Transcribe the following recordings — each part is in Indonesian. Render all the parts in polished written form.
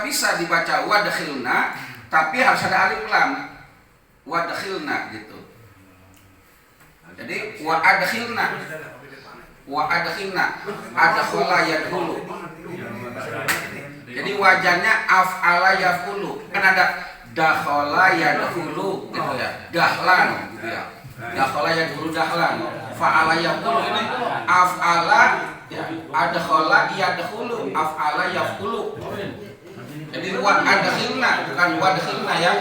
maka bisa dibaca wadkhilna tapi harus ada alif lam. Wadkhilna gitu. Jadi wa adkhilna adkhala yadkhulu. Jadi wajannya af'ala yaf'ulu. Kan ada dakhala yadkhulu gitu ya. Dahlan gitu ya. Dakhala yadkhulu dahlan. Fa'ala yaf'ulu ini af'ala ya. Adkhala yadkhulu af'ala yaf'ulu. Jadi wa adkhilna bukan wadkhilna ya.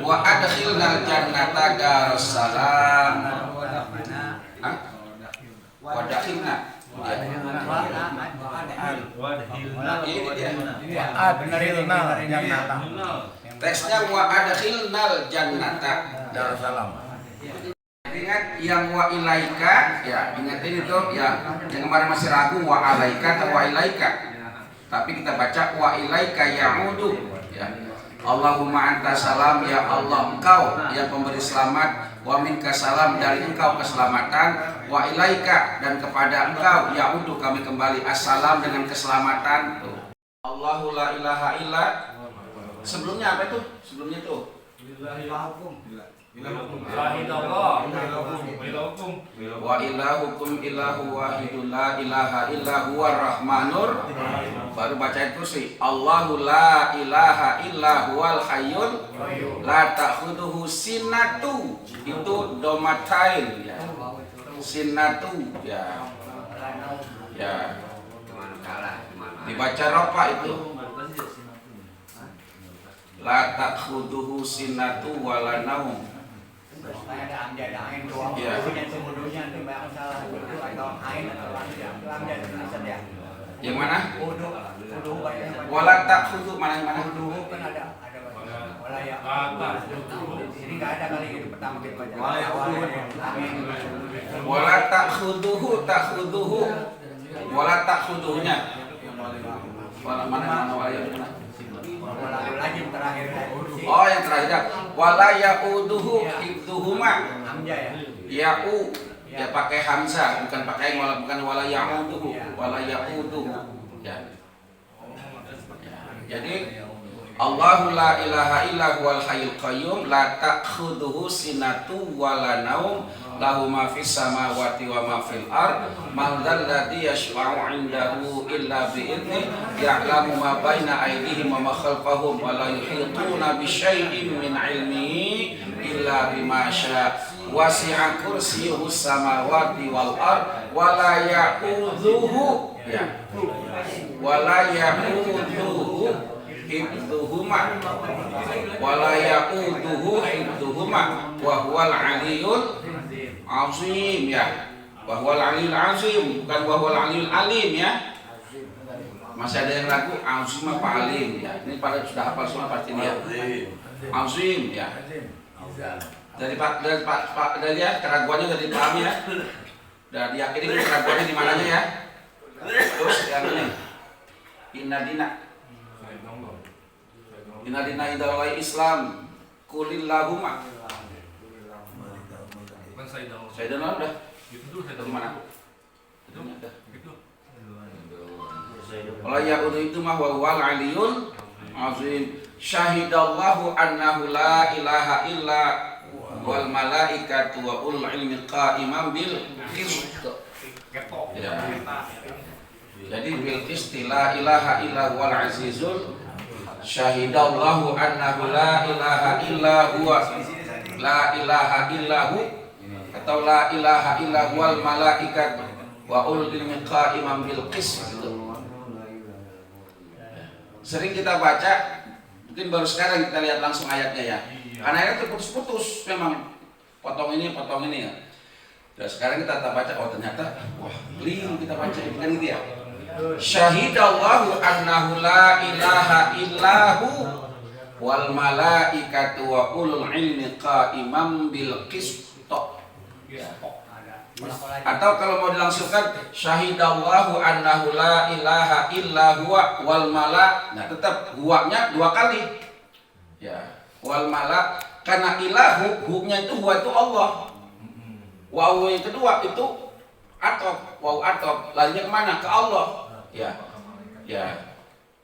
Wa adkhilnal jannata darussalam. Wa adkhilna. Ini dia. Teksnya wa adkhilnal jannata darussalam. Ingat yang wa ilaika ya, ingatin itu ya. Yang kemarin masih ragu wa alaika atau wa ilaika. Tapi kita baca wa ilaika ya'udu ya. Allahumma anta salam, ya Allah engkau yang pemberi selamat, wa minka salam, dari engkau keselamatan, wa ilaika dan kepada engkau ya'udu kami kembali assalam dengan keselamatan. Allahu la ilaha illa. Sebelumnya apa itu? Sebelumnya itu wa ilahukum ilahu wahidun la ilaha illa huwar rahmanur. Baru baca ayat kursi. Allahu la ilaha illa huwal hayyul la ta'khudhuhu sinatu. Itu domatain ya. Sinatu ya. Ya. Dibaca ropa itu. La ta'khudhuhu sinatu wala naum. Ya. Yang mana? Wala ta'khudhu mana yang mana? Kan ada wala ya. Ini enggak ada kali itu pertama kita baca. Wala ta'khudhuhu wala ta'khudhunya. Wala mana wala yang mana? Lagi terakhir. Oh yang terakhir. Wala ya'uduhu hifdhuhuma. Ya'u ya pakai hamzah bukan pakai bukan wala ya'uduhu wala ya'uduhu ya. Jadi Allahu la ilaha illa huwal hayyul qayyum la ta'khudhuhu sinatu wala naum lahu ma fis samawati wa ma fil ard man dzal ladzi yashfa'u 'indahu illa bi idzni ya'lamu ma baina aydihim wa ma khalfahum wa la yuhituna bi syai'in min 'ilmihi illa bima syaa' wasi'a kursiyyuhu samawati wal ard wa la ya'udzuhu ya wa la ya'udzuhu hifdhuhuma wala ya'uduhu hifdhuhuma wa huwal aliyyul azim ya. Wa huwal aliyyul azim bukan wa huwal aliyyul alim ya. Masih ada yang ragu azim apa alim ya. Ini pada sudah hafal semua pasti dia. Azim ya. Dari ya keraguannya sudah dipahami ya. Dan diyakini keraguannya di mananya ya. Terus yang ini inna dina idallai Islam kulillahumma. Sayyidina udah. Itu mana? Itu ada. Wala ya'udu itu mah wa huwal aliyyul azim. Syahidallahu annahu la ilaha illa wal malaikatu wa ulul ilmi qa'iman bil qist. Ya. Jadi bil qist la ilaha illa huwal azizul. Syahidallahu annahu la ilaha illa huwa la ilaha illahu atau la ilaha illa huwal malaikat wa ulul ilmi qa'iman bil qist. Sering kita baca, mungkin baru sekarang kita lihat langsung ayatnya ya. Karena ayatnya terputus-putus memang potong ini ya. Dan sekarang kita baca, oh ternyata wah keliru kita baca kan gitu ya. Syahidallahu annahu la ilaha illahu wal malaikatu wa ulul ilmi qa'iman bil qist. Atau kalau mau dilangsungkan syahidallahu annahu la ilaha illa huwa wal mala. Nah tetap huwanya dua kali. Ya, wal mala karena ilahu hukumnya itu huwa itu Allah. Wawu yang kedua itu atop, wawu atop. Larinya kemana? Ke Allah. Ya, ya.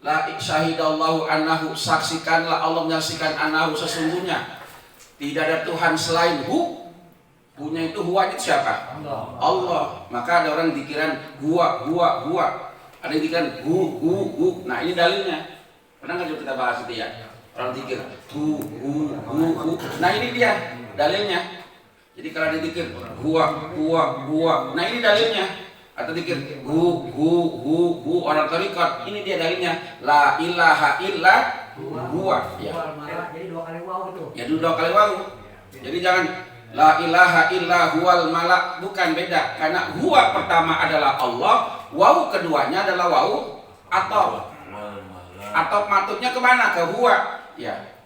La syahidallahu annahu, saksikanlah Allah menyaksikan annahu sesungguhnya tidak ada Tuhan selain hu. Hunya itu huwa itu siapa? Allah. Maka ada orang dikiran huwa. Ada yang dikiran hu. Nah ini dalilnya. Pernah nggak kita bahas itu ya? Orang dikir hu. Nah ini dia dalilnya. Jadi kalau ada dikir huwa. Nah ini dalilnya. Atau dikir hu orang tarikat, ini dia dalilnya. La ilaha illa huwa. Ya. Jadi 2 kali waw itu. Ya dulu 2 kali waw. Jadi jangan la ilaha illa huwal malak, bukan, beda. Karena huwa pertama adalah Allah, waw keduanya adalah waw atau matutnya kemana? Ke huwa. Ya.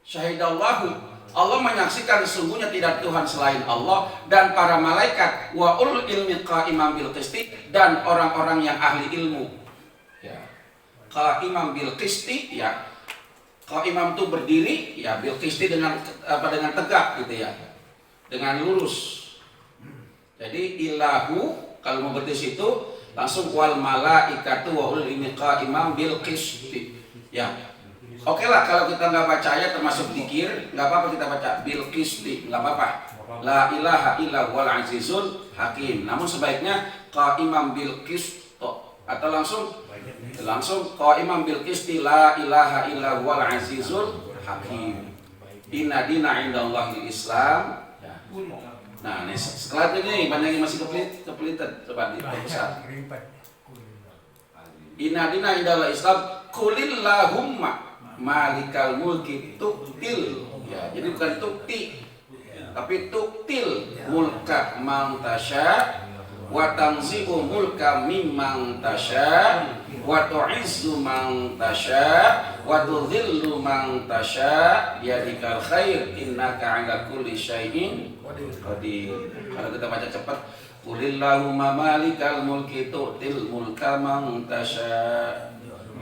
Syahidallahu, Allah menyaksikan sesungguhnya tidak Tuhan selain Allah dan para malaikat, wa ulul ilmi qaimam bil qisti, dan orang-orang yang ahli ilmu. Ya. Qaimam bil qisti, ya. Qaimam itu berdiri, ya, bil qisti dengan tegak gitu ya. Dengan lurus. Jadi ilahu kalau mau berdiri itu langsung wal malaikatu wa ulul ilmi qaimam bil qisti. Ya. Oke lah, kalau kita nggak baca ayat termasuk dikir, nggak apa-apa kita baca bil qisti, nggak apa-apa. La ilaha illa huwal azizul hakim. Namun sebaiknya qaimam bil qisto, atau langsung qaimam bil qisti, la ilaha illa huwal azizul hakim. Inna dina indallahil Islam. Ya. Nah, ini setelah ini banyak yang masih kepelitan, coba diperbesar. Inna dina indallahil Islam, qulillahumma malikal mulki tuktil, ya, jadi bukan tukti tapi tuktil mulka man tasya wa tanzi'u mulka mimman tasya wa tu'izzu man tasya wa tudhillu man tasya biyadikal khair innaka 'ala kulli syai'in qadir. Kalau kita baca cepat, qulillahumma malikal mulki tu'til mulka man tasya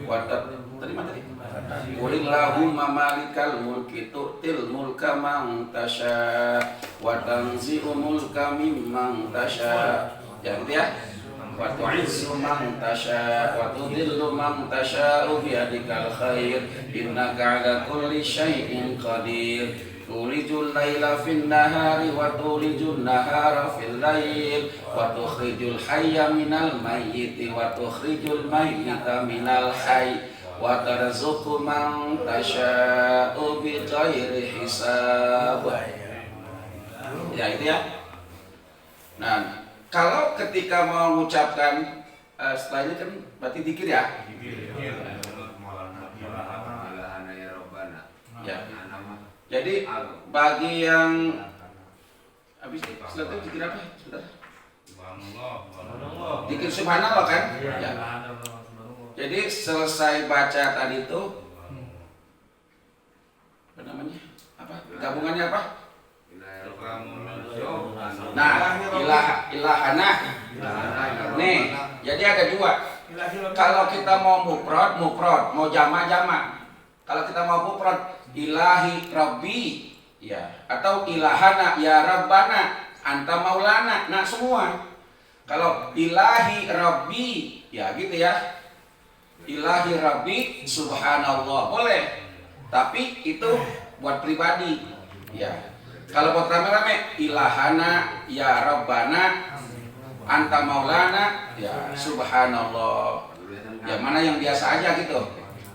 wa terima tadi. Qulillahumma malikal mulki tu'til mulka man tasya wa tanzi'u mulka mimman tasya. Ya gitu ya. Wa tu'izzu man tasya wa tudhillu man tasya biyadikal khair innaka 'ala kulli syai'in qadir. Tulijul laila fin nahari wa tulijul nahara fil lail wa tukhrijul hayya minal mayyiti wa tukhrijul mayyita minal hayy wa tarzuqu man tasya'u bi ghairi hisab. Ya itu ya. Nah, kalau ketika mau mengucapkan setelah ini kan berarti dikir ya. Ya. Jadi bagi yang habis setelah itu dikir apa? Sebentar. Dikir subhanallah kan? Ya. Jadi selesai baca tadi itu apa namanya? Apa? Gabungannya apa? Nah, ilahana. Nih, jadi ada 2. Kalau kita mau mufrad, mau jama'. Kalau kita mau mufrad, ilahi rabbi, ya, atau ilahana ya rabbana anta maulana. Nah, semua. Kalau ilahi rabbi, ya gitu ya. Ilahi rabbi subhanallah boleh, tapi itu buat pribadi, ya. Kalau buat rame-rame, ilahana ya rabbana anta maulana ya subhanallah, ya mana yang biasa aja gitu.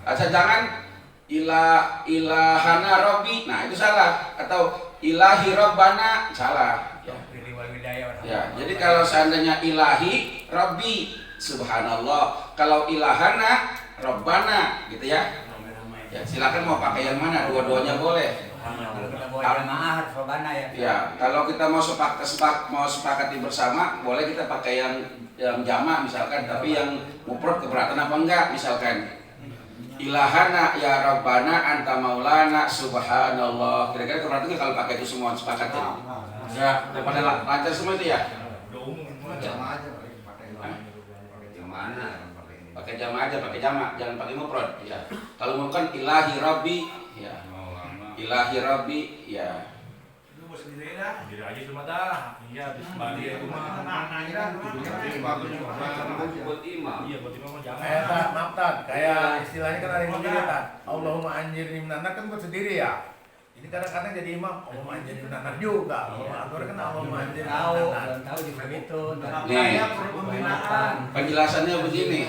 Asal jangan ilahana rabbi, nah itu salah, atau ilahi rabbana salah, ya. Ya, jadi kalau seandainya ilahi rabbi subhanallah, kalau ilahana rabbana gitu ya. Ya silakan mau pakai yang mana, dua-duanya boleh. Ya, kalau kita mau sepakati bersama, boleh kita pakai yang jamak misalkan, tapi yang mufrad keberatan apa enggak misalkan. Ilahana ya rabbana anta maulana subhanallah. Kira-kira keberatan kalau pakai itu semua sepakat ya. Ya, daripada lancar semua itu ya. Pakai jamak aja, pakai jamak, jangan pakai mufrad ya. Kalau mau kan ilahi rabbi ya. Ilahi rabbi ya. tubuh sendiri dah. Sendiri aja cuma dah. Iya, di Bali itu mah. buat imam. Iya, buat imam mah jangan. Kayak tak, maaf tak, kayak istilahnya kan ada yang begini tak. Allahumma anjirni minan nar kan buat sendiri ya. Ini kadang-kadang jadi imam, Allahumma anjirni minan nar juga. Allahumma akbar kan Allahumma anjirni Tahu, minan nar. belum tahu juga gitu. Nih, penjelasannya begini.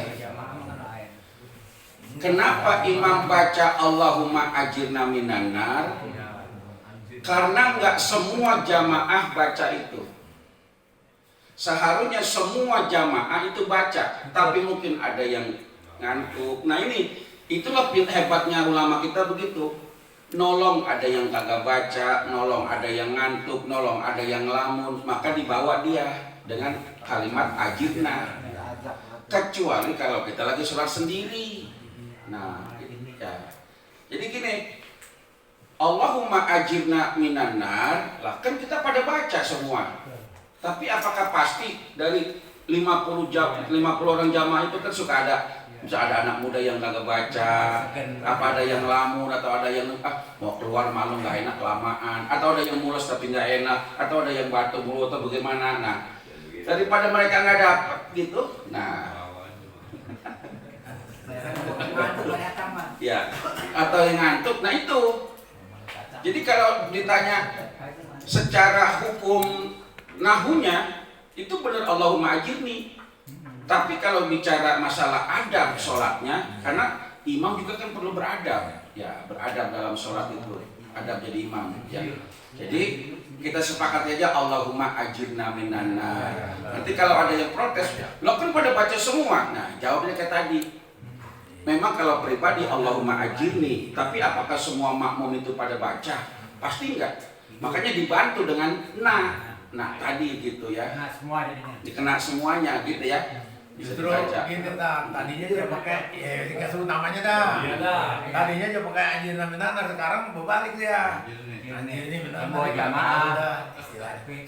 Kenapa imam baca Allahumma ajirna minan nar? Karena nggak semua jamaah baca itu. Seharusnya semua jamaah itu baca, tapi mungkin ada yang ngantuk. Nah ini, itulah hebatnya ulama kita begitu. Nolong ada yang kagak baca, nolong ada yang ngantuk, nolong ada yang ngelamun, maka dibawa dia dengan kalimat ajirna. Kecuali kalau kita lagi sholat sendiri. Nah, ya. Jadi gini, Allahumma ajirna minan nar, lah kan kita pada baca semua. Tapi apakah pasti dari 50 orang jamaah itu kan suka ada, bisa ada anak muda yang kagak baca, apa ada yang lamun, atau ada yang mau keluar malu nggak enak kelamaan, atau ada yang mules tapi nggak enak, atau ada yang batuk mulu atau bagaimana. Nah, daripada mereka nggak dapat gitu, nah, ya, atau yang ngantuk, nah itu. Jadi kalau ditanya secara hukum nahunya itu benar Allahumma ajirni. Tapi kalau bicara masalah adab sholatnya, karena imam juga kan perlu beradab, ya beradab dalam sholat itu, adab jadi imam. Ya. Jadi kita sepakat aja Allahumma ajirna minan nar. Nanti kalau ada yang protes, lo kan pada baca semua. Nah jawabnya kayak tadi. Memang kalau pribadi Allahumma ajirni, tapi apakah semua makmum itu pada baca? Pasti enggak. Makanya dibantu dengan nah tadi gitu ya. Nah, semua jadinya. Dikena semuanya gitu ya. Bisa Justru dibaca. gini tak, tadinya dia pakai, ya nggak sebut namanya dah. Iya dah. Tadinya dia pakai anjirna minan nar, sekarang berbalik dia. Anjirni minan nar. Jamaah.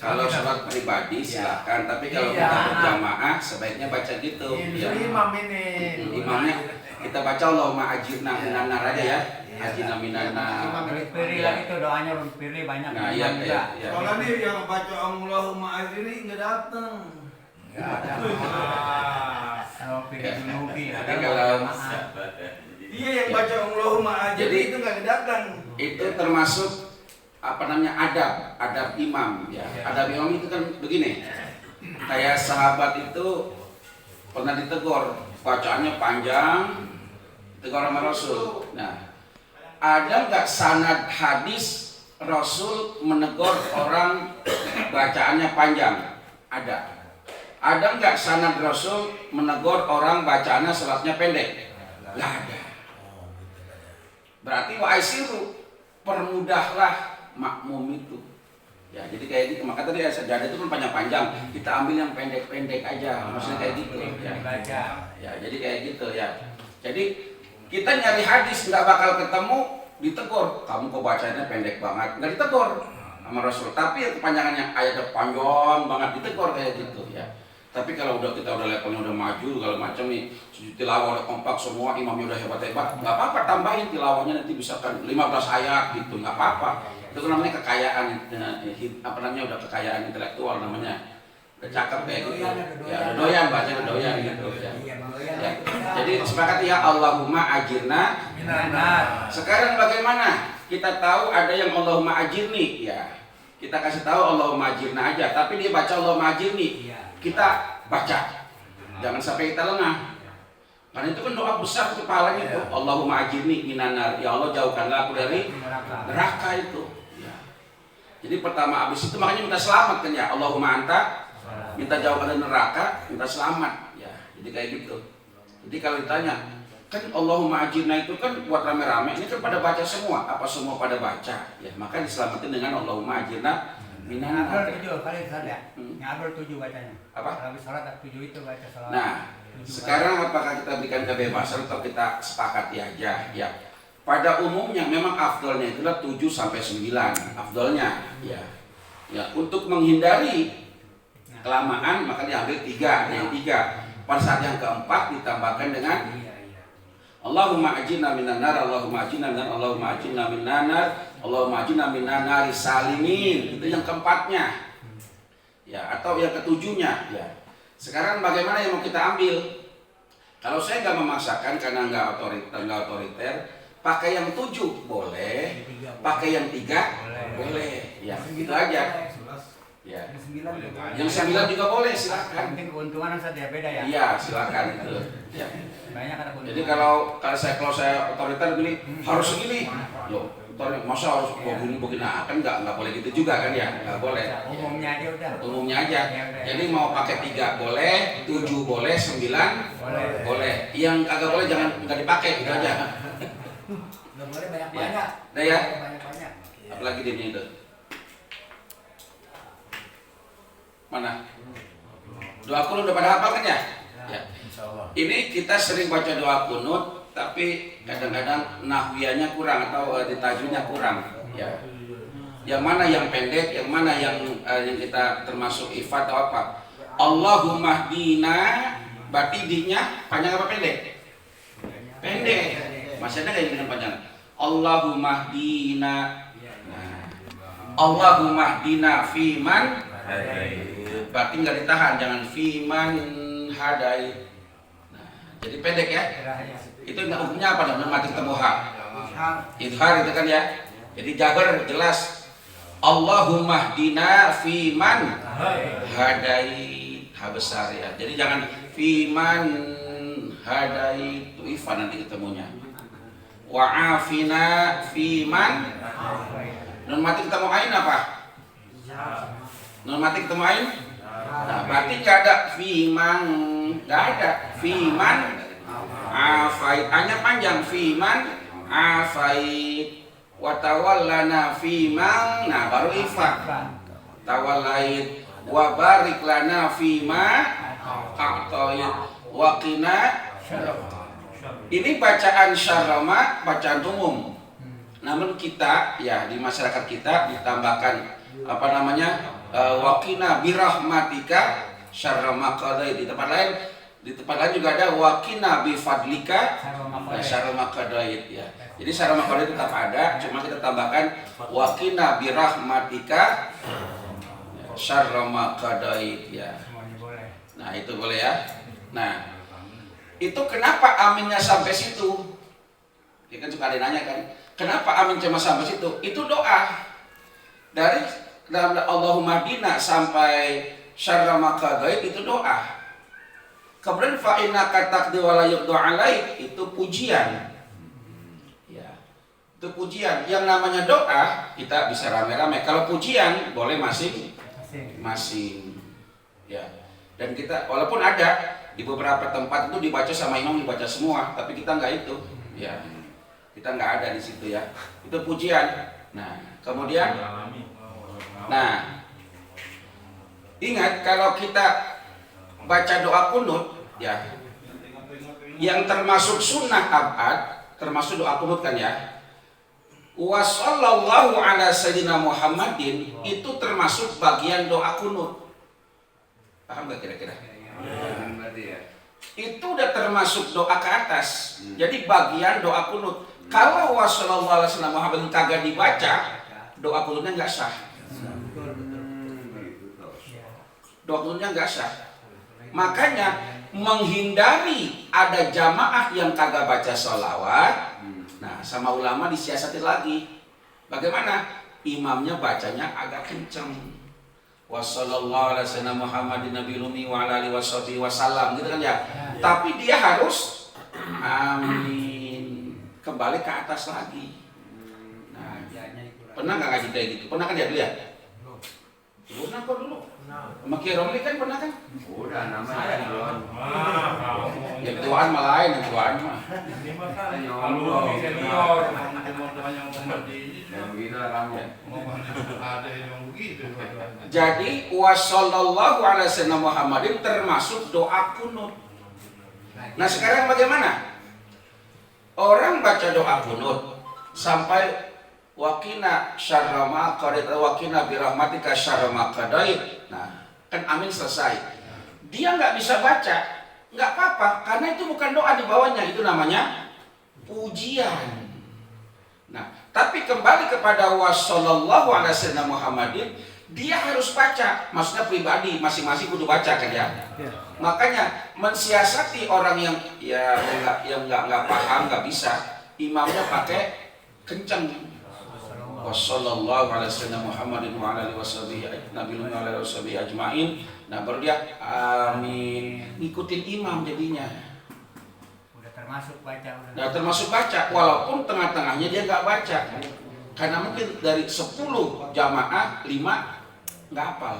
Kalau sholat pribadi silakan, tapi kalau kita berjamaah sebaiknya baca gitu. Iya, imam ini. Imamnya kita baca Allahumma ajirna minan nar aja ya. Ajirna minan nar. Pilih lagi tuh doanya belum pilih banyak. Nah, iya, iya, iya. Kalau nih yang baca Allahumma ajirni nggak datang. Nggak ada. Kalau pilih dulu Tapi kalau Iya yang baca Allahumma ajirni Jadi- itu nggak datang. itu termasuk apa namanya adab imam ya. Adab imam itu kan begini. Kayak sahabat itu pernah ditegur, bacaannya panjang, tegur sama Rasul. Nah, ada nggak sanad hadis Rasul menegur orang bacaannya panjang? Ada. Ada nggak sanad Rasul menegur orang bacaannya salatnya pendek? Nggak ada. Berarti wa aisiru, permudahlah makmum itu. Ya, jadi kayak gitu. Maka tadi sajadah itu kan panjang-panjang. Kita ambil yang pendek-pendek aja. Maksudnya kayak gitu. Ya. Baca. Ya, jadi kayak gitu ya. Jadi kita nyari hadis nggak bakal ketemu, ditegur. Kamu kok bacanya pendek banget? Nggak ditegur sama Rasul. Tapi yang kepanjangannya ayatnya panjang banget ditegur kayak gitu ya. Tapi kalau kita udah levelnya udah maju kalau macam nih, tilawah udah kompak semua, imamnya udah hebat-hebat, nggak apa-apa tambahin tilawahnya nanti bisa kan 15 ayat gitu, nggak apa-apa. Itu namanya kekayaan, apa namanya udah kekayaan intelektual namanya. Cakep kayak gitu. Ya, doyan baca doyan gitu ya. Ya. Jadi sepakat ya Allahumma ajirna Minan nar. sekarang bagaimana? Kita tahu ada yang Allahumma ajirni, ya. Kita kasih tahu Allahumma ajirna aja, tapi dia baca Allahumma ajirni. Kita baca. Jangan sampai kita lengah. Karena itu kan doa besar kepalanya itu. Allahumma ajirni minan nar. Ya Allah jauhkanlah aku dari neraka itu. Ya. Jadi pertama habis itu makanya minta selamat kan ya. Allahumma anta, minta jauhkan dari neraka, minta selamat. Ya. Jadi kayak gitu. Jadi kalau ditanya, kan Allahumma ajirna itu kan buat rame-rame, ini kan pada baca semua, apa semua pada baca, ya maka diselamatin dengan Allahumma ajirna minan nar. Ngadol 7 kali saja. Ngadol 7 bacanya. Apa? Kalau habis sholat 7 itu baca sholat. Nah, sekarang apakah kita berikan kebebasan atau kita sepakati aja, ya. Pada umumnya memang afdolnya itulah 7 sampai 9, afdolnya, ya. Ya, untuk menghindari kelamaan maka diambil 3, yang 3. Pada saat yang keempat ditambahkan dengan Allahumma ajirna minan nar, Allahumma ajirna minan, Allahumma ajirna minan nar, Allahumma ajirna minan nari salimin. Itu yang keempatnya. Ya, atau yang ketujuhnya. Ya. Sekarang bagaimana yang mau kita ambil? Kalau saya nggak memaksakan karena nggak otoriter, pakai yang 7 boleh, pakai yang 3 boleh. Ya, gitu aja. Ya. Yang 9 juga boleh, silakan. Mungkin keuntungan saja beda ya. Iya, silakan itu. Ya. Banyak ada keuntungan. Jadi kalau saya otoriter gini harus segini. Loh, masa harus begini kan nggak boleh gitu juga kan ya, nggak boleh. Umumnya aja udah. Umumnya aja. Jadi mau pakai 3 boleh, 7 boleh, 9 boleh. Yang kagak boleh jangan nggak dipakai gitu aja. Nggak boleh banyak-banyak. Nah ya. Banyak-banyak. Apalagi dia itu. Mana? Doa kunut udah pada hafal kan ya? Ya. Insyaallah. Ini kita sering baca doa kunut, tapi kadang-kadang nahwiyahnya kurang atau tajwidnya kurang. Ya. Yang mana yang pendek, yang mana yang kita termasuk ifat atau apa? Allahumma hdina, berarti dinya panjang apa pendek? Pendek. Masih ada nggak yang dengan panjang? Allahumma hdina. Nah. Allahumma hdina fiman. Berarti nggak ditahan, jangan fiman hadai. Nah, jadi pendek ya. Itu hukumnya apa? Namanya mati ketemu ha. Idhar itu kan ya. Jadi jabar jelas. Allahumma hdina fiman hadai, ha besar ya. Jadi jangan fiman hadai, itu ifan nanti ketemunya. Wa afina fiman. Non mati ketemu ain apa? Non mati ketemu ain. Nah, berarti nggak ada fiman, nggak ada fiman afait. Hanya panjang fiman afait. Watawallana fiman. Nah, baru ifat. Tawallait wa barik lana fima a'tayit wa qina. Ini bacaan syarama, bacaan umum. Namun kita ya di masyarakat kita ditambahkan apa namanya? Waqina birahmatika syarra ma qadait. Di tempat lain juga ada waqina bifadlika syarra ma qadait ya. Jadi syarra ma qadait tetap ada, cuma kita tambahkan waqina birahmatika syarra ma qadait ya. Nah, itu boleh ya. Nah, itu kenapa aminnya sampai situ? Ya kan suka ada yang nanya kan, kenapa amin cuma sampai situ? Itu doa. Dari dalam Allahumma hdina sampai syarra ma qadait itu doa. Kemudian fa innaka taqdi wa la yuqda alaik itu pujian. Ya. Itu pujian. Yang namanya doa kita bisa rame-rame. Kalau pujian boleh masing-masing. Ya. Dan kita walaupun ada di beberapa tempat itu dibaca sama imam dibaca semua, tapi kita nggak itu. Ya. Kita nggak ada di situ ya. Itu pujian. Nah, kemudian ingat kalau kita baca doa kunut ya, yang termasuk sunnah abad, termasuk doa kunut kan ya. Wa sallallahu ala sayyidina Muhammadin itu termasuk bagian doa kunut. Paham gak kira-kira? Itu udah termasuk doa ke atas. Jadi bagian doa kunut. Kalau wa sallallahu ala sayyidina Muhammadin kagak dibaca, doa kunutnya nggak sah. Doa kunutnya nggak sah. Makanya menghindari ada jamaah yang kagak baca sholawat. Nah, sama ulama disiasati lagi. Bagaimana? Imamnya bacanya agak kenceng. Wassallallahu ala sayyidina Muhammadin nabiyil ummi wa ala alihi wasallam gitu kan ya. Tapi dia harus amin. Kembali ke atas lagi. Nah, pernah nggak ngaji kayak gitu? Pernah kan ya dulu ya? Pernah kok dulu. Sama Kiai Romli kan pernah kan? Udah namanya belum. Yang tuaan malah lain, yang tuaan mah. Ini mah kan kalau senior, teman-teman yang seperti ini Yang begitu kamu. ada yang begitu. Jadi wassallallahu ala sayyidina Muhammadin termasuk doa kunut. Nah, sekarang bagaimana? Orang baca doa kunut sampai waqina syarra ma qadait waqina birahmatika syarra ma qadait. Nah, kan amin selesai. Dia nggak bisa baca, nggak apa-apa, karena itu bukan doa di bawahnya, itu namanya pujian. Nah, Tapi kembali kepada wassallallahu ala sayyidina Muhammadin, dia harus baca, maksudnya pribadi, masing-masing kudu baca kan ya. Makanya mensiasati orang yang nggak paham, nggak bisa, imamnya pakai kencang. Wassallallahu ala sayyidina Muhammadin wa ala alihi washabihi ajmain. Nah baru dia amin, ngikutin imam jadinya. Udah termasuk baca. Nah termasuk baca, walaupun tengah-tengahnya dia nggak baca, karena mungkin dari 10 jamaah 5 nggak hafal,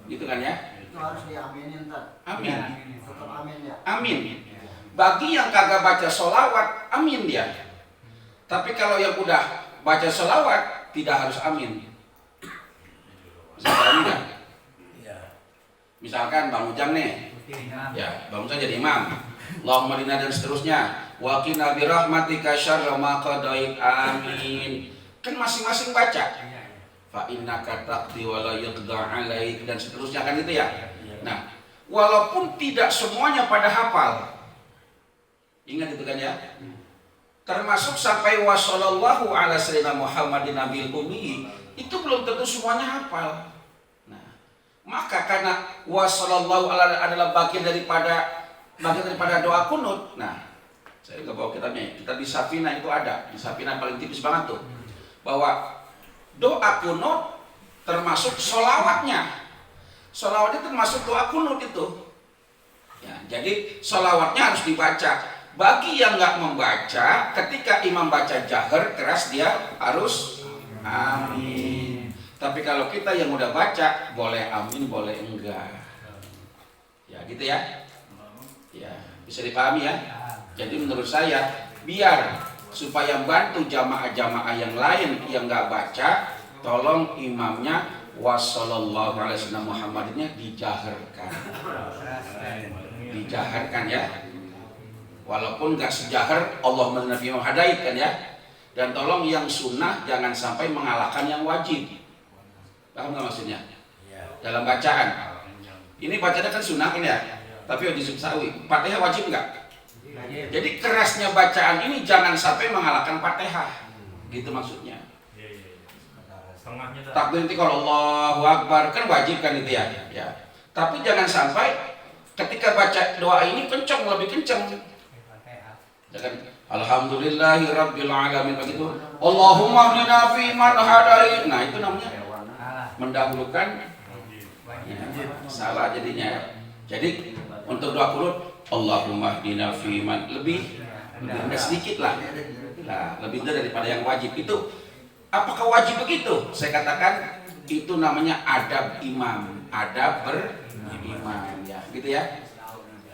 gitu kan ya? Itu harus diaminin ntar. Amin, Tetap amin ya. amin. Bagi yang kagak baca sholawat, amin dia. Tapi kalau yang udah baca sholawat, tidak harus amin. Misalkan kan? Misalkan Bang Ujang nih, ya Bang Ujang jadi imam. Allahumma lina dan seterusnya. Wa qina bi rahmatika syarra ma qadait, amin. Kan masing-masing baca. Fa innaka taqdi wa la yuqda 'alaik dan seterusnya kan itu ya. Nah, walaupun tidak semuanya pada hafal. Ingat itu kan ya. Termasuk sampai wassallallahu ala sayyidina Muhammadin nabil ummi, itu belum tentu semuanya hafal. Nah, maka karena wassallallahu ala adalah bagian daripada doa kunut. Nah, saya nggak bawa kitabnya. Kita di Safina itu ada. Di Safina paling tipis banget tuh. Bahwa doa kunut termasuk sholawatnya. Sholawatnya termasuk doa kunut itu. Ya, jadi sholawatnya harus dibaca. Bagi yang nggak membaca, ketika imam baca jahar keras dia harus amin. Tapi kalau kita yang udah baca, boleh amin, boleh enggak. Ya gitu ya. Ya bisa dipahami ya. Jadi menurut saya, biar supaya bantu jamaah-jamaah yang lain yang nggak baca, tolong imamnya wassallallahu alaihi wasallam Muhammadinnya dijaharkan. Dijaharkan ya. Walaupun nggak sejahar Allahumma nabi hadait kan ya. Dan tolong yang sunnah jangan sampai mengalahkan yang wajib. Paham nggak maksudnya? Dalam bacaan. Ini bacanya kan sunnah kan ya. Tapi wajib sawi. Fatihah wajib nggak? Jadi kerasnya bacaan ini jangan sampai mengalahkan Fatihah. Gitu maksudnya. Takbir nanti kalau Allahu Akbar kan wajib kan itu ya. Ya. Tapi jangan sampai ketika baca doa ini kencang, lebih kencang. Jangan alhamdulillahi rabbil alamin begitu. Allahumma hdina fi man hadait. Nah, itu namanya mendahulukan ya, salah jadinya. Jadi untuk doa kunut Allahumma hdina fi man lebih sedikit lah. Nah, lebih daripada yang wajib itu. Apakah wajib begitu? Saya katakan itu namanya adab imam, adab berimam ya, gitu ya.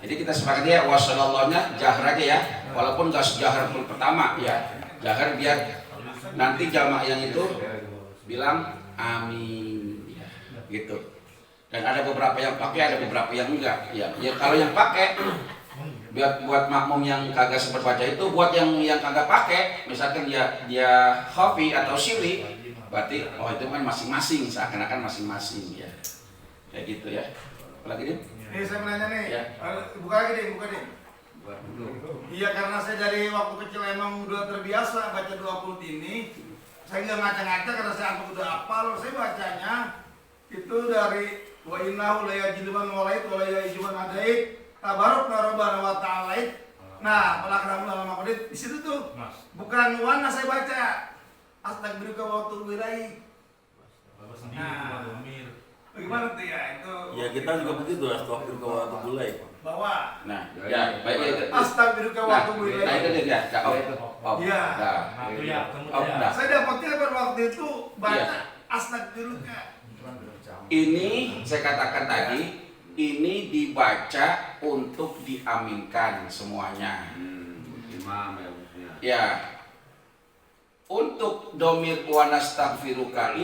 Jadi kita sepakat ya wassalamualaikum jahar aja ya, walaupun gak sejahar pertama ya, jahar biar nanti jamaah yang itu bilang amin ya, gitu. Dan ada beberapa yang pakai, ada beberapa yang enggak ya. Ya kalau yang pakai buat makmum yang kagak sempat baca itu, buat yang kagak pakai, misalkan dia khafi atau sirri, berarti oh itu kan masing-masing, seakan-akan masing-masing ya, kayak gitu ya. Apalagi nih? Ini saya menanya nih, Ya. buka lagi deh. Iya karena saya dari waktu kecil emang udah terbiasa baca doa kunut ini, saya nggak ngaca-ngaca karena saya anggap udah hafal. Saya bacanya itu dari wa innahu la yajiduman walait wa la yajiduman adait tabarok narobana wa ta'alait. Nah, pelaksanaan dalam makodit di situ tuh bukan wana saya baca astagfiruka wa atubu ilaik. Nah, bagaimana tuh ya itu? Ya kita juga begitu, astagfirullah wa atubu ilaik. Bawa. Nah, ya baik ya. Astagfiruka wa atubu Nah, ilaik. itu dia, ya, Iya. Nah, Saya dapatnya pada waktu itu baca Iya. astagfiruka. ini saya katakan tadi, ini dibaca untuk diaminkan semuanya. Imam ya maksudnya. Ya, untuk domir wa nastaghfiruka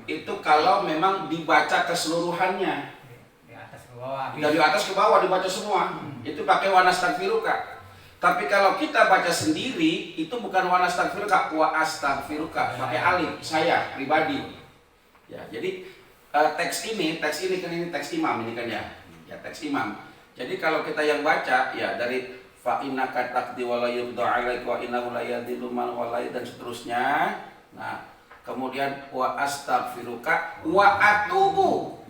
itu kalau memang dibaca keseluruhannya. Di atas ke bawah. Dari atas ke bawah dibaca semua. Itu pakai wa nastaghfiruka. Tapi kalau kita baca sendiri itu bukan wa nastaghfiruka, wa astaghfiruka, pakai alif saya pribadi. Ya, jadi teks ini kan ini teks imam ini kan ya. Ya, teks imam. Jadi kalau kita yang baca ya dari fa innaka taqdi wa la yuqda 'alaika wa innahu la yadhillu man walai dan seterusnya. Nah, kemudian wa astaghfiruka wa atubu.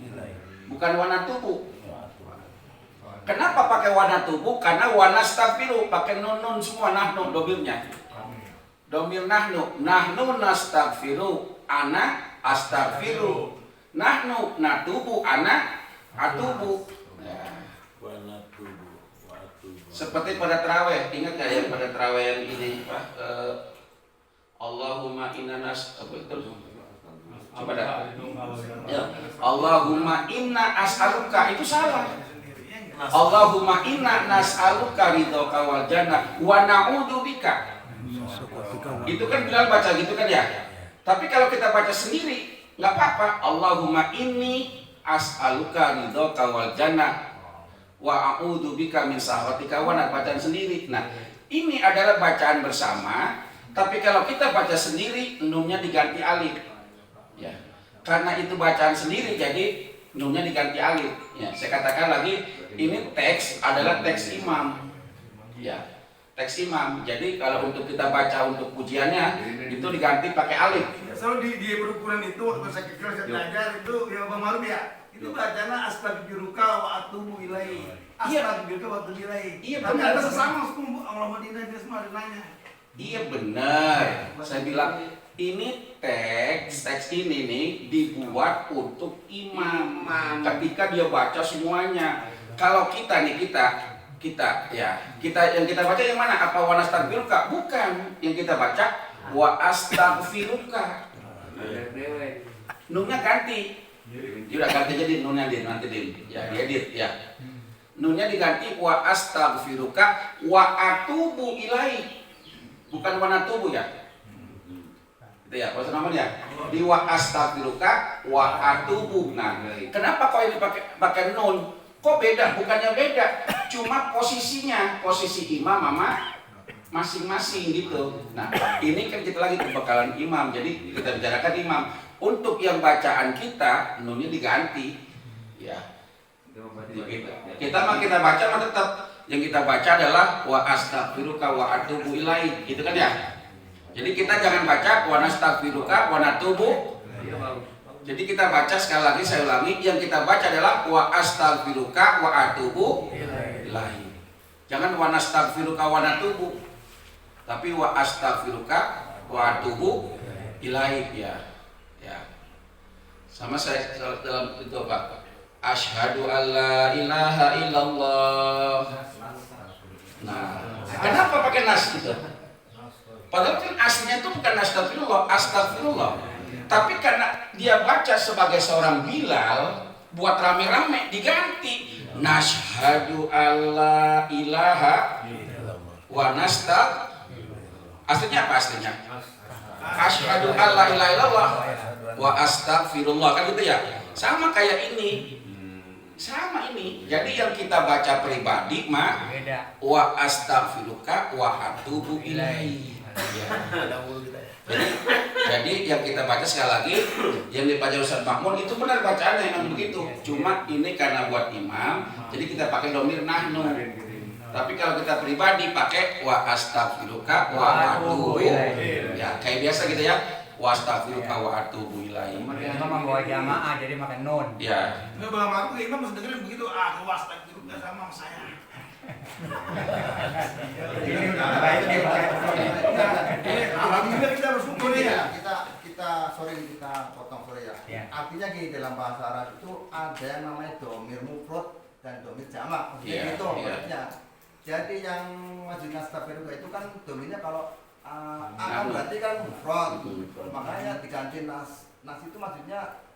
Bukan wa natubu. Kenapa pakai wa natubu? Karena wa nastaghfiru pakai nun semua nahnu domirnya. Domir nahnu nastaghfiru ana astaghfiru. Nahnu natubu ana atubu. Ya. Seperti pada tarawih, ingat gak ya pada tarawih yang ini Allahumma inna coba dah. Ya. Allahumma inna as'aluka itu salah. Allahumma inna nas'aluka ridhoka wal jannah wa na'udzu bika. Itu kan Bilal baca gitu kan ya. Tapi kalau kita baca sendiri nggak apa-apa. Allahumma inni as'aluka ridhoka wal jannah wa a'udzu bika min sakhatika wa bacaan sendiri. Nah, ini adalah bacaan bersama, tapi kalau kita baca sendiri nunnya diganti alif. Ya. Karena itu bacaan sendiri jadi nunnya diganti alif. Ya, saya katakan lagi ini teks adalah teks imam. Ya. Teks imam. Jadi kalau untuk kita baca untuk pujiannya itu diganti pakai alif. Selalu di berukuran itu waktu saya kecil saya belajar itu ya Bang Maruf ya. Itu bacana astaghfiruka wa atubu ilaihi. Astaghfiruka wa atubu ilaihi. Iya, tapi benar. ada sesama Allah Madinah dia semua ada nanya. Iya benar. Saya bilang ini teks ini nih dibuat untuk imam. Ketika dia baca semuanya. Kalau kita nih kita yang kita baca yang mana? Apa wa nastaghfiruka? Bukan. Yang kita baca wa astaghfiruka. Nunnya ganti. Udah ganti jadi nunnya nanti ya diedit ya. Nunnya diganti wa astaghfiruka wa atubu ilaihi. Bukan wa natubu ya. Itu ya, bahasa namanya. Di wa astaghfiruka wa atubu. Nah, kenapa kau ini pakai nun? Kok beda? Bukannya beda, cuma posisinya, posisi imam sama masing-masing gitu. Nah, ini kan kita lagi kebakalan imam, jadi kita bicarakan imam. Untuk yang bacaan kita, nunnya diganti, ya. Kita baca mah tetap yang kita baca adalah wa astaghfiruka wa atubu ilaihi, gitu kan ya. Jadi kita jangan baca wa nastaghfiruka wa natubu. Jadi kita baca sekali lagi saya ulangi, yang kita baca adalah wa astaghfiruka wa atubu ilaihi. Jangan wa nastaghfiruka wa natubu. Tapi wa astaghfiruka wa atubu ilaihi ya. Sama saya dalam itu Pak. Asyhadu alla ilaha illallah. Nah, kenapa pakai nas gitu? Padahal kan aslinya itu bukan astagfirullah. Tapi karena dia baca sebagai seorang Bilal, buat rame-rame diganti nasyhadu alla ilaha wa aslinya apa aslinya? Asyhadu alla ilaha illallah wa astaghfirullah, kan gitu ya. Sama kayak ini. Sama ini. Jadi yang kita baca pribadi mah wa astaghfiruka wa atubu ilaihi. Ya. Jadi yang kita baca sekali lagi, yang dibaca Ustaz Makmun itu benar bacaannya yang begitu. Cuma ini karena buat imam, jadi kita pakai domir nahnu. Tapi kalau kita pribadi pakai wa astaghfiruka wa atubu ilaihi. Ya, kayak biasa gitu ya. Wa astaghfiruka wa atubu ilaihi. Mereka membawa jamaah jadi makan non. Ya. Enggak Bang Maruf imam mesti dengerin begitu, wa astaghfiruka sama saya. Alhamdulillah kita harus syukur ya. Kita sorry kita potong sorry ya. Artinya gini, dalam bahasa Arab itu ada yang namanya domir mufrad dan domir jamak. Maksudnya gitu maksudnya. Jadi yang wajib nastaghfiruka itu kan domirnya kalau akan berarti kan mufrad. Makanya diganti nas itu maksudnya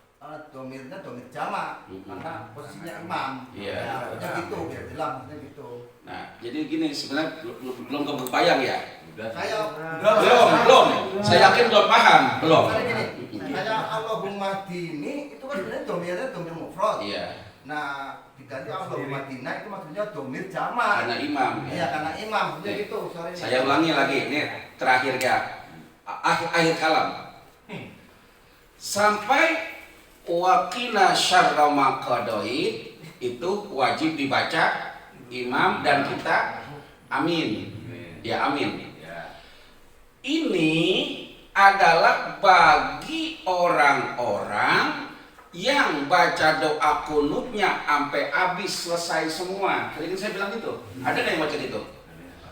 domirnya domir jamak karena posisinya imam. Ya, gitu biar jelas maksudnya gitu. Nah, jadi gini sebenarnya belum kebayang ya. Belum. Saya yakin belum paham, belum. Kayak Allahumma dini itu kan sebenarnya domirnya domir mufrad. Iya. Nah, diganti Allahumma dina itu maksudnya domir jamak. Karena imam. Iya, karena imam. Maksudnya gitu. Sorry. Saya ulangi lagi, ini terakhir ya. Akhir kalam. Sampai waqina syarra ma qadait itu wajib dibaca imam dan kita Amin. Ya, amin. Ini adalah bagi orang-orang yang baca doa kunutnya sampai habis selesai semua. Tadi saya bilang gitu. Ada nggak yang baca gitu?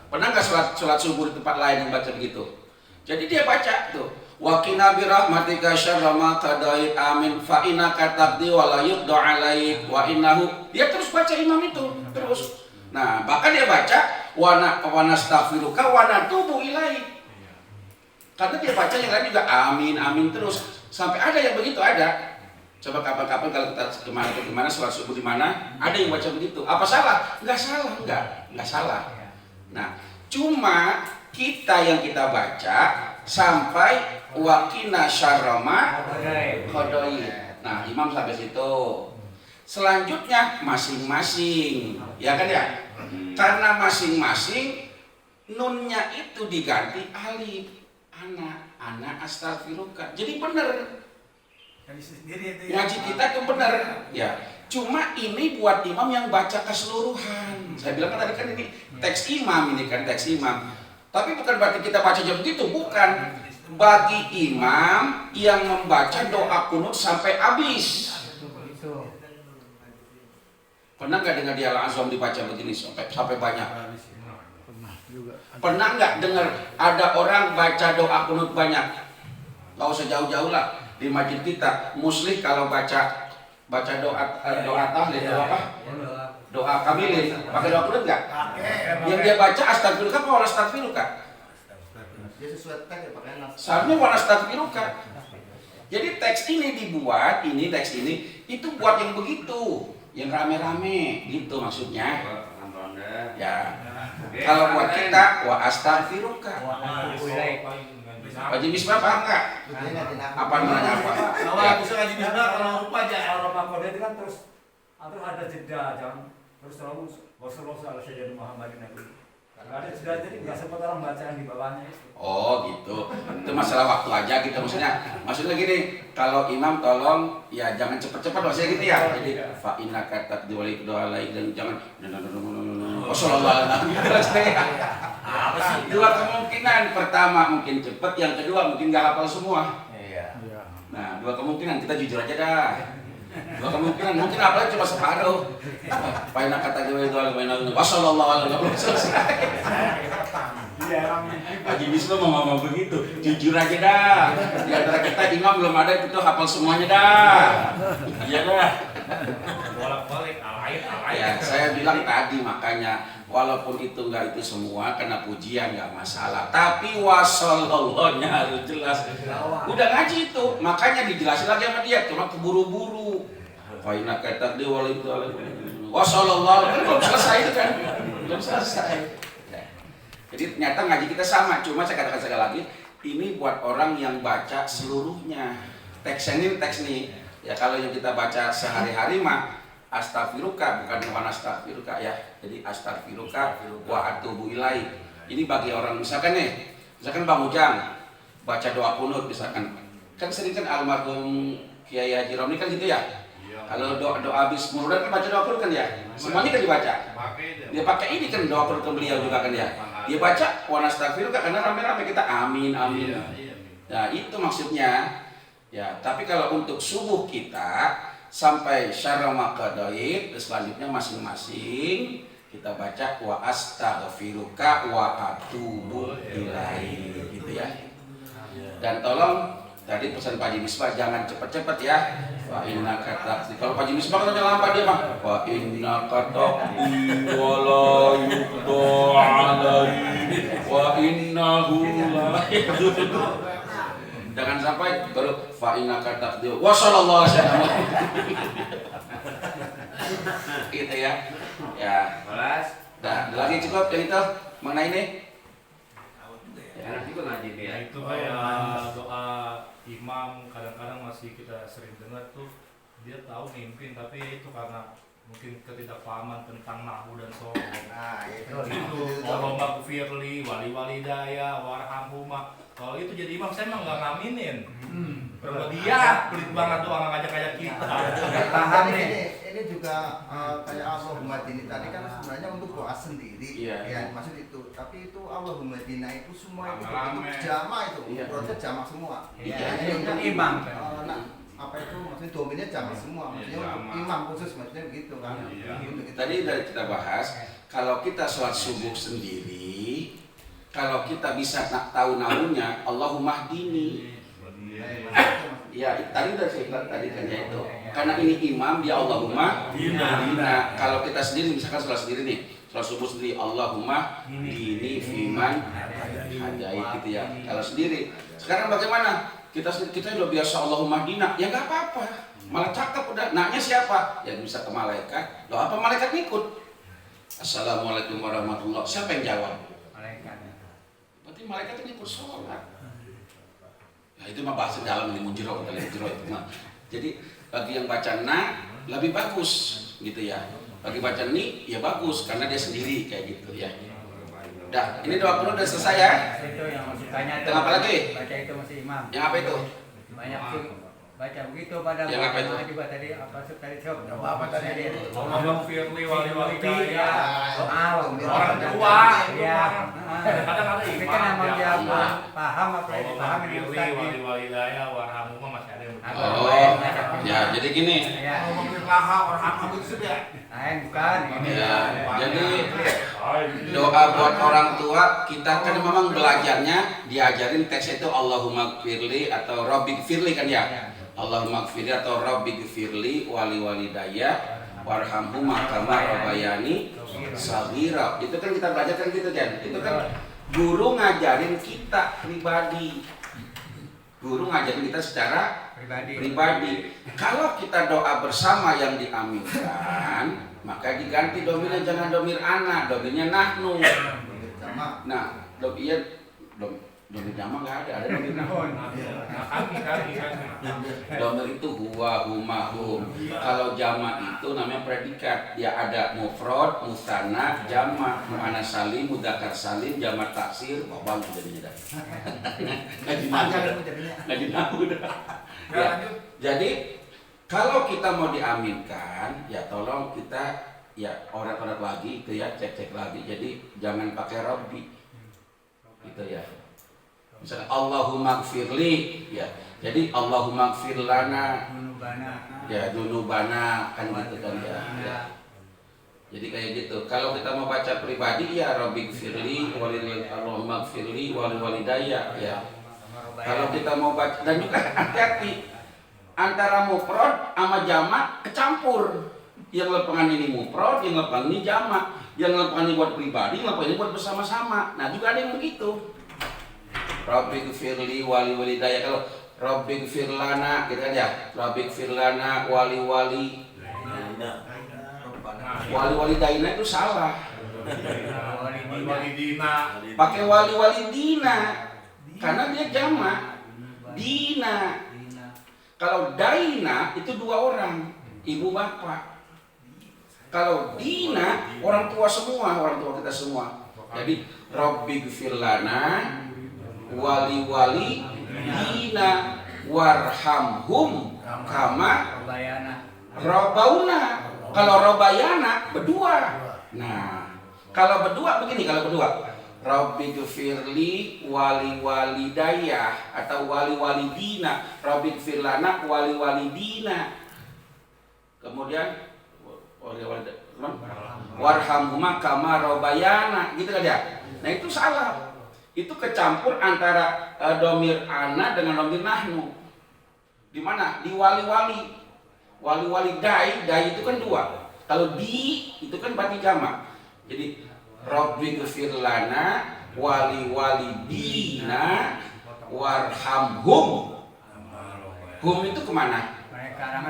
Pernah nggak sholat subuh di tempat lain yang baca begitu? Jadi dia baca tuh. Wa qina bi rahmatika syarra ma qadait amin fa innaka taqdi wa la yuqda alaik wa innahu. Dia terus baca imam itu terus. Nah, bahkan dia baca wa nastaghfiruka wa natubu ilaik. Karena dia baca yang lain juga amin amin terus sampai ada yang begitu ada. Coba kapan-kapan kalau kita kemana sholat subuh di mana ada yang baca begitu. Apa salah? Enggak salah, enggak salah. Nah, cuma kita yang kita baca sampai wakina syarrama qadai. Nah, imam sampai situ. Selanjutnya masing-masing, ya kan ya? Karena masing-masing nunnya itu diganti alif. Anak astagfirullah. Jadi benar. Ngaji kita itu benar. Ya. Cuma ini buat imam yang baca keseluruhan. Saya bilang kan tadi kan ini teks imam ini kan teks imam. Tapi bukan berarti kita baca jam begitu, bukan. Bagi imam yang membaca doa kunut sampai habis. Pernah nggak dengar di Al-Azham dibaca begini sampai banyak? Pernah nggak dengar ada orang baca doa kunut banyak? Nggak usah jauh-jauh lah di masjid kita. Muslim kalau baca doa tahlil, doa apa? Doa kamilin, pakai doa kunut nggak? Yang dia baca astagfirullah apa wala astagfirullah? Dia sesuai teks ya pakai nas. Seharusnya wala astagfirullah. Jadi teks ini dibuat, teks ini itu buat yang begitu, yang rame-rame gitu maksudnya. Ya. Kalau buat kita wa astagfirullah. Haji Bismillah paham nggak? Apa namanya apa? Kalau bisa Haji Bismillah kalau lupa aja. Kalau Pak Kode itu kan terus ada jeda, jangan terus terlalu Rasulullah SAW Muhammadin Nabi. Karena ada jeda jadi nggak sempat orang baca yang di bawahnya itu. Oh gitu, itu masalah waktu aja gitu maksudnya gini, kalau imam tolong ya jangan cepet-cepet maksudnya gitu ya. Jadi fa inna katat diwali doa lain dan jangan wassalamualaikum. Dua kemungkinan, pertama mungkin cepet, yang kedua mungkin nggak hafal semua. Nah, dua kemungkinan, kita jujur aja dah. Dua kemungkinan, mungkin apalagi cuma separuh. Fa inna katat diwali doa lain wassalamualaikum selesai. Haji Bismillah mau ngomong begitu, jujur aja dah. Di antara kita imam belum ada itu hafal semuanya dah. Iya dah. Bolak-balik alain. Ya, saya bilang tadi makanya walaupun itu enggak itu semua kena pujian enggak masalah. Tapi wasallallahnya harus jelas. Udah ngaji itu, makanya dijelasin lagi sama dia, cuma keburu-buru. Fa inna kata di wali itu wasallallahu kan belum selesai itu kan. Belum selesai. Jadi ternyata ngaji kita sama, cuma saya katakan sekali lagi, ini buat orang yang baca seluruhnya. Teks ini teks nih, ya kalau yang kita baca sehari-hari mah astagfirullah bukan wa nastaghfiruka ya. Jadi astagfirullah wa atubu ilaik. Ini bagi orang misalkan Bang Ujang baca doa kunut misalkan. Kan sering kan almarhum Kiai Haji Romli kan gitu ya. Kalau doa habis murudan kan baca doa kunut kan ya. Semuanya kan dibaca. Dia pakai ini kan doa kunut beliau juga kan ya. Dia baca wa nastaghfiruka karena rame-rame kita amin amin. Nah, itu maksudnya. Ya, tapi kalau untuk subuh kita sampai syarra ma qadait, selanjutnya masing-masing kita baca wa astaghfiruka wa atubu ilaik gitu ya. Dan tolong tadi pesan Pak Haji Misbah jangan cepet-cepet ya. Wa inna katak. Kalau Pak Haji Misbah katanya lambat dia mah. Wa inna katak wa la yuqda alaihi wa innahu la jangan sampai baru fa inna katak dia. Wa sallallahu alaihi wasallam. Gitu ya. Ya. Balas. Nah, lagi cukup yang itu mengenai ini. Ya, nanti gua ngaji dia. Ya itu kayak doa imam kadang-kadang masih kita sering dengar tuh dia tahu mimpin tapi itu karena mungkin ketidakpahaman tentang nahwu dan sorong. Nah, itu Allahumma gfirli wali daya warhamhuma. Kalau itu jadi imam saya emang nggak ngaminin. Dia pelit banget doa ngajak-ngajak kita. paham nih. ini juga kayak Allahumma dini tadi kan sebenarnya untuk doa sendiri. Iya. Ya, maksud itu. Tapi itu Allahumma dina itu semua itu Rame-rame. bentuk jama itu. Iya. Proses jama semua. Iya. Ini Untuk untuk imam. Nah, apa itu maksudnya dominnya jama semua. Maksudnya Iya, untuk jama. imam khusus maksudnya begitu kan. Iya. Untuk itu. Tadi dari kita bahas, kalau kita sholat subuh sendiri, kalau kita bisa tahu naunya, Allahumma hdini. Ya, tadi udah saya bilang tadi kan ya itu. Karena ini imam, dia Allahumma dina. Kalau kita sendiri, misalkan sholat sendiri nih, sholat subuh sendiri, Allahumma dini fiman hadait gitu ya. Kalau sendiri, sekarang bagaimana? Kita udah biasa Allahumma dina, ya nggak apa-apa. Malah cakep udah. Naknya siapa? Ya bisa ke malaikat. Loh, apa malaikat ikut? Assalamualaikum warahmatullahi wabarakatuh. Siapa yang jawab? Berarti malaikat ini ikut sholat. Nah itu mah bahasa dalam ini mujro itu mah. Jadi bagi yang baca na lebih bagus gitu ya. Bagi baca ni ya bagus karena dia sendiri kayak gitu ya. Dah, ini doa penuh udah selesai ya. Itu yang masih tanya Yang apa lagi? Baca itu masih imam. Yang apa itu? Banyak sih baca begitu pada Yang apa itu? juga tadi apa sih tadi apa tadi? Allahumma firli wali walidayya. Orang tua. Iya. Kadang ada Ini imam kan emang yang dia tua. paham apa yang Allahumma dipahami di firli Ustaz. wali walidayya warhamhuma masih ada yang begitu. Oh, ya jadi gini. Ya. Kalau mau laha orang apa itu ya? Bukan ini. Ya, jadi doa buat orang tua kita kan memang belajarnya diajarin teks itu Allahumma gfirli atau Rabbik firli kan ya. Allahumma gfirli atau Rabbik firli wali walidayya warhamhuma kama rabbayani shaghira. Itu kan kita belajar kan gitu kan. Itu kan guru ngajarin kita pribadi. Guru ngajarin kita secara pribadi. Kalau kita doa bersama yang diaminkan, maka diganti domirnya jangan domir anak, domirnya nahnu. Jama. Nah, domir jama nggak ada domir nahnu. Kami kan. Domir itu huwa, huma, hum. Kalau jama itu namanya predikat. Dia ada mufrad, musanna, jama, muannas salim, mudzakkar salim, jama taksir, bang jadinya dah. Ngaji nahu dah. Ya, jadi kalau kita mau diaminkan, ya tolong kita ya orang-orang lagi itu ya cek lagi. Jadi jangan pakai Rabbi, gitu ya. Misalnya Allahumma gfirli, ya. Jadi Allahumma gfir lana, ya dunubana kan gitu kan ya. Ya. Jadi kayak gitu. Kalau kita mau baca pribadi ya Rabbi gfirli Allahumma gfirli wali walidayya ya. Kalau kita mau baca dan juga hati-hati antara mufrad sama jamak kecampur. Yang lepangan ini mufrad, yang lepangan ini jamak, yang lepangan ini buat pribadi, yang lepangan ini buat bersama-sama. Nah juga ada yang begitu. Rabbi gfirli wali walidayya. Kalau Rabbi gfir lana gitu kan ya. Rabbi gfir lana wali walidayna itu salah. Walidina. Pakai wali walidina karena dia jamak. Dina. Kalau daina itu dua orang, ibu bapak. Kalau dina orang tua semua, orang tua kita semua. Jadi Rabbi gfir lana wali dina warhamhum kama robauna. Kalau robayana berdua. Nah, kalau berdua begini, kalau berdua Rabbi gfirli wali walidayya atau wali walidina, Rabbi gfir lana wali walidina. Kemudian wali walidayna warhamhuma kama robayana, gitu kan ya. Nah, itu salah. Itu kecampur antara domir ana dengan domir nahnu. Di mana? Di wali-wali. Wali-wali dai itu kan dua. Kalau di itu kan berarti jamak. Jadi Rabbi gfir lana wali dina warhamhum. Hum itu kemana?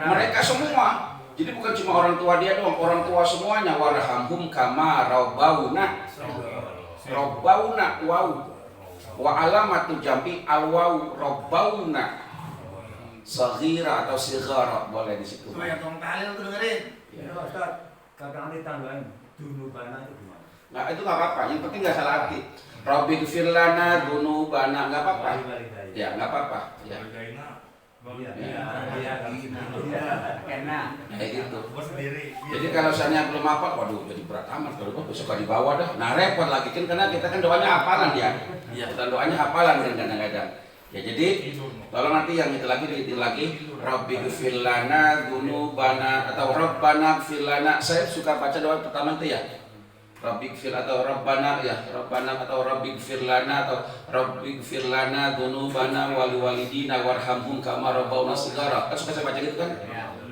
Mereka semua. Jadi bukan cuma orang tua dia doang, orang tua semuanya. Warhamhum kama rabbauna. Rabbauna wow. Wa alamatu jambi al-waw rabbauna saghira atau sighara boleh di situ. Coba yang tolong tahlil tuh dengerin. Ya Ustaz, kadang ditambahin dunubana itu gimana? Nah, itu nggak apa-apa, yang penting nggak salah arti. Rabbi gfir lana dunubana nggak apa-apa. Ya nggak apa-apa. Ya. Walidayna. Enak. Kayak gitu. Gua sendiri. Jadi kalau misalnya belum hafal, waduh jadi berat amat kalau gua besok di bawah dah. Nah repot lagi kan karena kita kan doanya hafalan ya. Iya, kita doanya hafalan kan kadang-kadang. Ya jadi kalau nanti yang itu lagi Rabbi ghfir lana dzunubana atau Rabbana ghfir lana. Saya suka baca doa pertama itu ya. Rabbi ghfir atau Rabbana ya, Rabbana atau Rabbi ghfir lana atau Rabbi ghfir lana dzunubana wal walidina warhamhum kama rabbawna shighara. Kan suka saya baca gitu kan?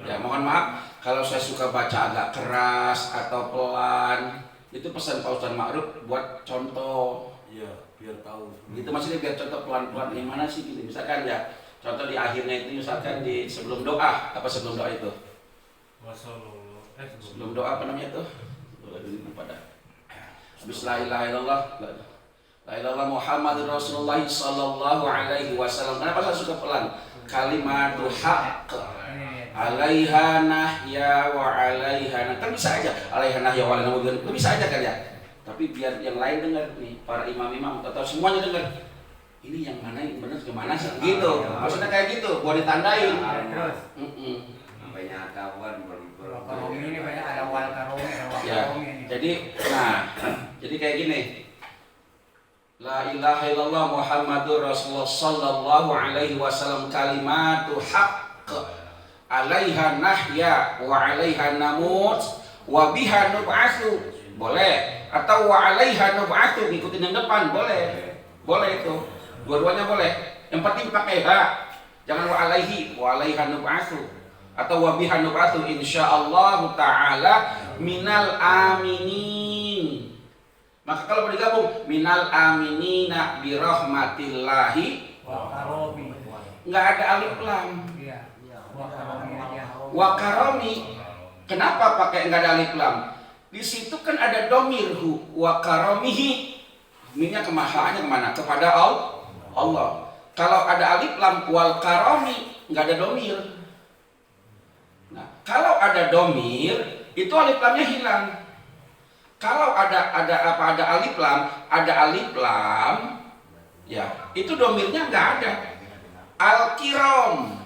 Ya, mohon maaf kalau saya suka baca agak keras atau pelan. Itu pesan Pak Ustaz Ma'ruf buat contoh. Iya, biar tahu. Gitu maksudnya biar contoh pelan-pelan gimana sih gitu. Misalkan ya contoh di akhirnya itu misalkan di sebelum doa, apa sebelum doa itu? Sebelum doa apa namanya itu? Pada Bismillahirrahmanirrahim. La ilaha illallah Muhammadur Rasulullah sallallahu alaihi wasallam. Kenapa saya suka pelan? Kalimatu haqq. Alaiha nahya wa alaiha. Kan bisa aja. Alaiha nahya wa alaiha. Kan bisa aja kan ya. Tapi biar yang lain dengar nih, para imam-imam atau semuanya dengar. Ini yang mana yang benar kemana sih? Gitu. Maksudnya kayak gitu. Gua ditandain. Terus. Banyak kawan Karomi ini banyak ada wal karomi, ada wal Ya, karomi ini. jadi kayak gini. La ilaha illallah Muhammadur Rasulullah sallallahu alaihi wasallam kalimatu haqq. Alaiha nahya wa alaiha namut wa biha nub'atsu. Boleh. Atau wa alaiha nub'atsu ngikutin yang depan boleh. Boleh itu. Dua-duanya boleh. Yang penting pakai ha. Jangan wa alaiha nub'atsu. Atau wabihan nubatu insyaallah ta'ala minal aminin. Maka kalau bergabung minal aminina birahmatillahi nggak ada alif lam. Iya. Wa karomi aja. Wa karomi. Kenapa pakai nggak ada alif lam? Di situ kan ada domirhu wa karomihi. Minnya kemahaannya kemana? Kepada Allah. Kalau ada alif lam wal karomi nggak ada domir. Nah, kalau ada domir, itu alif lamnya hilang. Kalau ada alif lam, ya itu domirnya nggak ada. Al-kirom,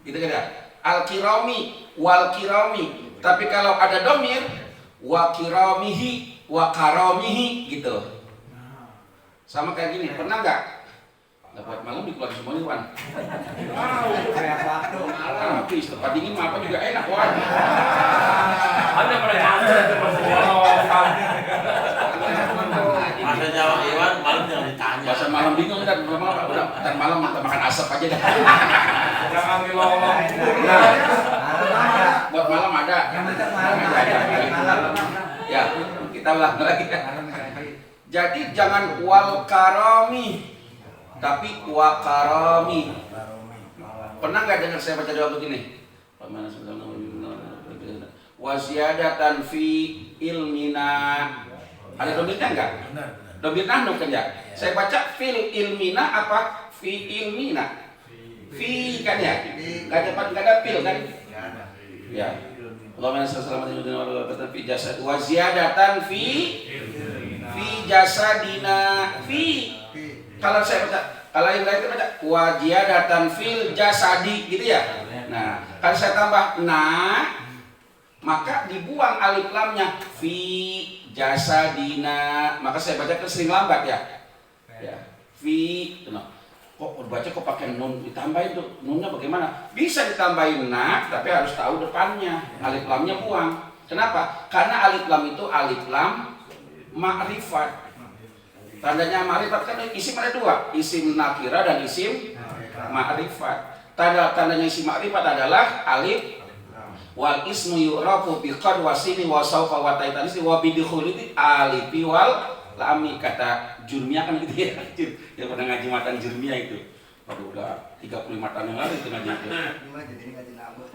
gitu kan ya? Al-kiromi, wal-kiromi. Tapi kalau ada domir, wa kiromihi, wa karomihi, gitu. Sama kayak gini, pernah nggak? Buat malam dikeluarin semuanya Wan. Kayak waktu. Habis tempat dingin apa juga enak Wan. Ada pada campur itu Bahasa Jawa Iwan malam jangan ditanya. Bahasa malam bingung kan, udah malam kita makan asap aja dah. jangan dilolong. Nah, buat malam ada. Yang penting malam. Ya, kita ulang lagi ya. Jadi jangan wal karomi, tapi wa karomi. Pernah nggak dengar saya baca doa begini? Wa ziyadatan fi ilmina. Ada domirnya enggak? Domir nahnu kan ya? Saya baca fil ilmina apa? Fi ilmina. Fi kan ya? Enggak ada fil kan? Ya. Allahumma shalli ala Muhammad fi jasad wa ziyadatan fi jasadina fi. Kalau saya baca, kalau yang lain itu baca wajiyadatan fil jasadi gitu ya. Nah, kalau saya tambah maka dibuang alif lamnya fi jasadina. Maka saya baca sering lambat ya. Ya, fi. Kok baca kok pakai nun ditambahin tuh. Nunnya bagaimana? Bisa ditambahin tapi harus tahu depannya. Alif lamnya buang. Kenapa? Karena alif lam itu alif lam ma'rifat. Tandanya ma'rifat kan isim ada dua, isim nakira dan isim ma'rifat. Tandanya isim ma'rifat adalah alif wal ismu yu'rafu bi qad wa sini wa sawfa wa taitanis wa bi dukhuli alifi wal lami. Kata Jurmiyah kan gitu ya. Yang pernah ngaji matan Jurmiyah itu. Waduh udah 35 tahun yang lalu itu ngaji itu. Gimana jadi ngaji nambah?